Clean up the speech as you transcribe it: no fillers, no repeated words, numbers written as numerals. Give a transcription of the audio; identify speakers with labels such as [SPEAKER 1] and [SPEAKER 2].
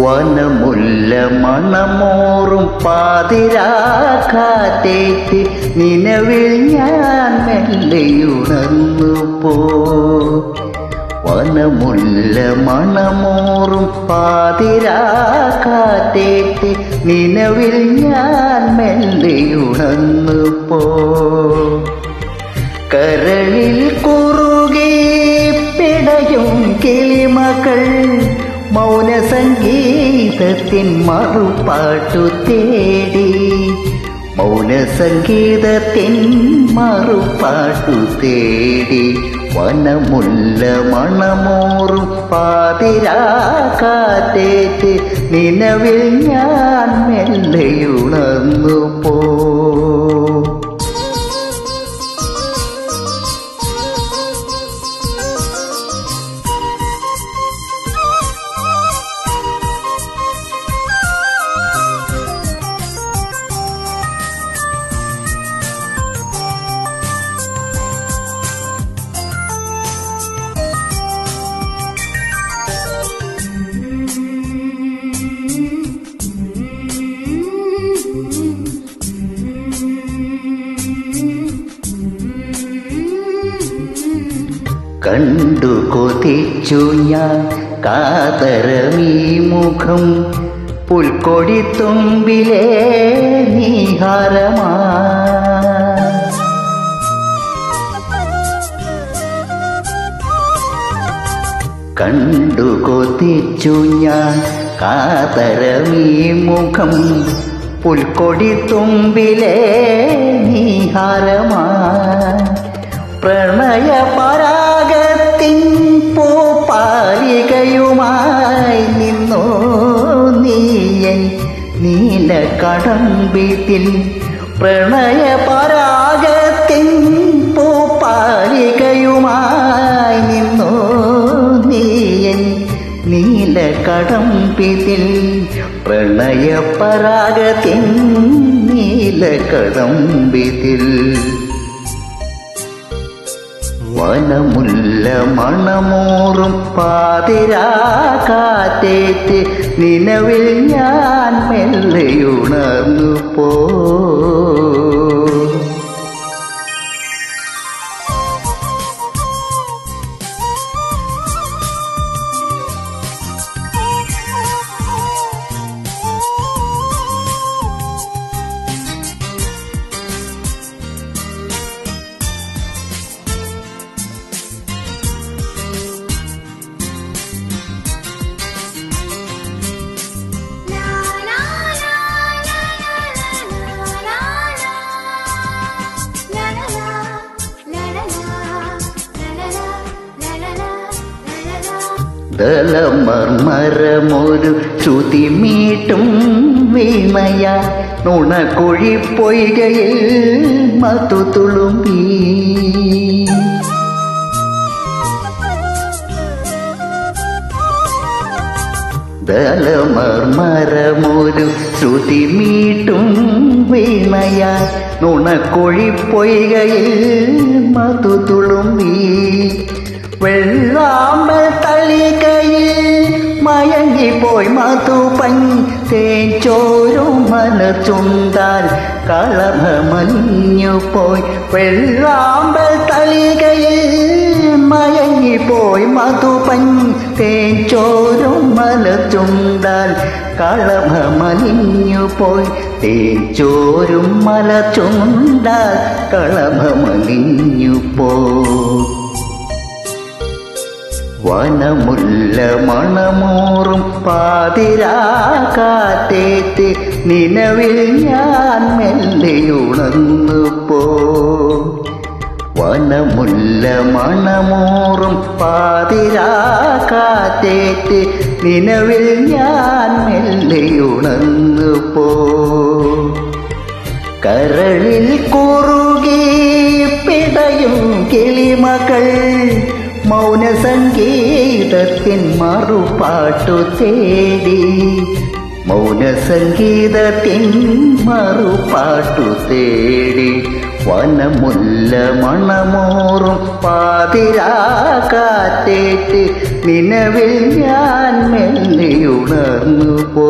[SPEAKER 1] വനമുല്ല മണമോറും പാതിരാക്കാറ്റേറ്റ് നിലവിൽ ഞാൻ മെല്ലയുണർന്നു പോ. വനമുല്ല മണമോറും പാതിരാക്കാറ്റേറ്റ് നിലവിൽ ഞാൻ മെല്ലയുണർന്നു പോ. കരളിൽ കുറുകി പിടയും കിളിമകൾ മൗനസംഗീതത്തിൻ മറുപാട്ടു തേടി. മൗനസംഗീതത്തിൻ മറുപാട്ടു തേടി. വനമുല്ല മണമോറും പാതിരാക്കാറ്റേറ്റ് നിലവിൽ ഞാൻ മെല്ലയുണർന്നു പോ. കണ്ടു കൊതിച്ചു ഞാൻ കാതരമീ മുഖം പുൽക്കൊടിത്തുമ്പിലെ നീഹാരമാ. കണ്ടു കൊതിച്ചു ഞാൻ കാതരമീ മുഖം പുൽക്കൊടിത്തുമ്പിലെ നീഹാരമാ. പ്രണയ പരാഗത്തിൻ പൂപ്പാലികയുമായി നിന്നോ നീയൻ നീലക്കടമ്പിതിൽ. പ്രണയ പരാഗത്തിൻ പൂപ്പാലികയുമായി നിന്നോ നീയൻ നീലക്കടമ്പിതിൽ. പ്രണയ പരാഗത്തിൻ നീലക്കടമ്പിതിൽ. വനമുല്ല മണമോറും പാതിരാക്കാറ്റേറ്റ് നിലവിൽ ഞാൻ മെല്ലയുണർന്നു പോ. ദളമർമരമൊരു ശ്രുതിമീട്ടും വീണയ നുണക്കുഴിപ്പൊയ്കയിൽ മധുതുളുമ്പി. ദളമർമരമൊരു ശ്രുതിമീട്ടും വീണയ നുണക്കുഴിപ്പൊയ്കയിൽ മധുതുളുമ്പി. വെള്ളാമ്പൽ തളികയിൽ മയങ്ങിപ്പോയി മധുപൻ തേച്ചോരും മലർചുണ്ടാൽ കളഭമഞ്ഞുപോയി. വെള്ളാമ്പൽ തളികയിൽ മയങ്ങിപ്പോയി മധുപൻ തേച്ചോരും മലർചുണ്ടാൽ കളഭമലിഞ്ഞുപോയി. തേച്ചോരും മലർചുണ്ടാൽ കളഭമലിഞ്ഞുപോയി. വനമുല്ല മണമോറും പാതിരാക്കാറ്റേറ്റ് നിലവിൽ ഞാൻ മെല്ലയുണർന്നു പോ. വനമുല്ല മണമോറും പാതിരാക്കാറ്റേറ്റ് നിലവിൽ ഞാൻ മെല്ലയുണർന്നു പോ. കരളിൽ കുറുകി പിടയും കിളിമകൾ മൗനസംഗീതത്തിൻ മറുപാട്ടു തേടി. മൗനസംഗീതത്തിൻ മറുപാട്ടു തേടി. വനമുല്ല മണമോറും പാതിരാ കാറ്റേറ്റ് നിലവിൽ ഞാൻ മെല്ലിയുണർന്നു പോ